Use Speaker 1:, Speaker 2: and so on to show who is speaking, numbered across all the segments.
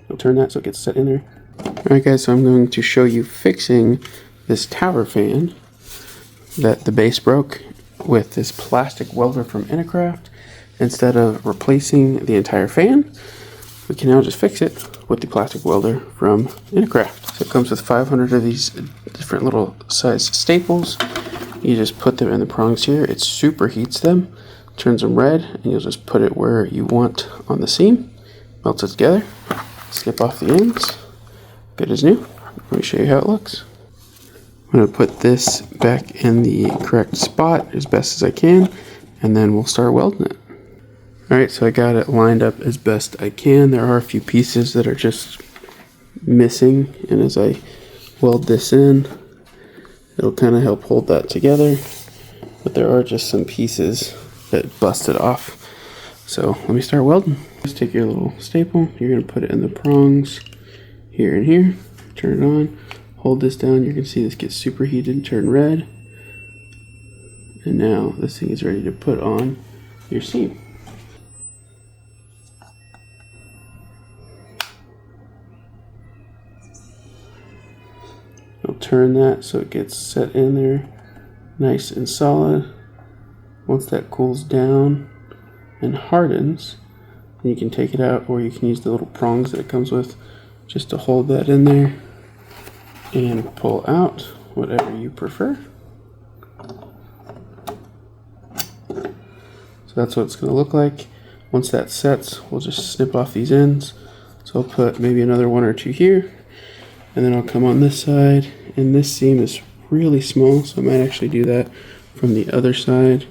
Speaker 1: You'll turn that so it gets set in there. Alright guys, so I'm going to show you fixing this tower fan that the base broke with this plastic welder from InoKraft. Instead of replacing the entire fan, we can now just fix it with the plastic welder from InoKraft. So it comes with 500 of these different little size staples. You just put them in the prongs here. It super heats them, turns them red, and you'll just put it where you want on the seam. Melts it together. Snip off the ends. Good as new. Let me show you how it looks. I'm going to put this back in the correct spot as best as I can, and then we'll start welding it. Alright, so I got it lined up as best I can. There are a few pieces that are just missing, and as I weld this in, it'll kind of help hold that together. But there are just some pieces that busted off. So let me start welding. Just take your little staple, you're going to put it in the prongs here and here, turn it on. Hold this down, you can see this gets superheated and turn red. And now this thing is ready to put on your seam. You'll turn that so it gets set in there nice and solid. Once that cools down and hardens, then you can take it out, or you can use the little prongs that it comes with just to hold that in there and pull out, whatever you prefer. So that's what it's going to look like. Once that sets, we'll just snip off these ends. So I'll put maybe another one or two here, and then I'll come on this side, and this seam is really small, so I might actually do that from the other side.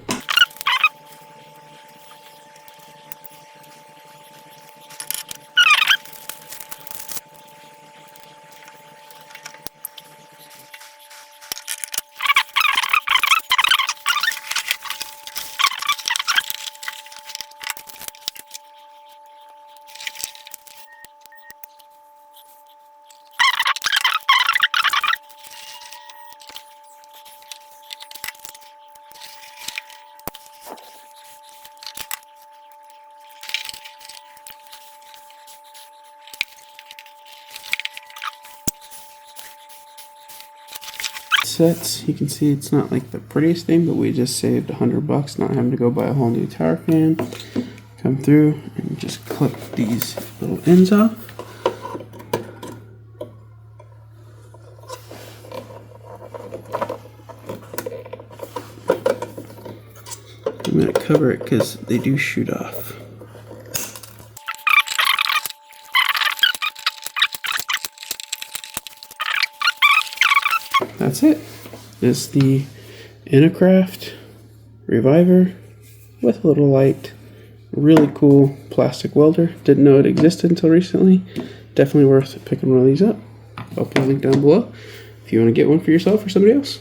Speaker 1: Sets, you can see it's not like the prettiest thing, but we just saved $100 not having to go buy a whole new tower fan. Come through and just clip these little ends off. I'm going to cover it because they do shoot off. That's it. It's the InoKraft Reviver with a little light. Really cool plastic welder. Didn't know it existed until recently. Definitely worth picking one of these up. I'll put a link down below if you want to get one for yourself or somebody else.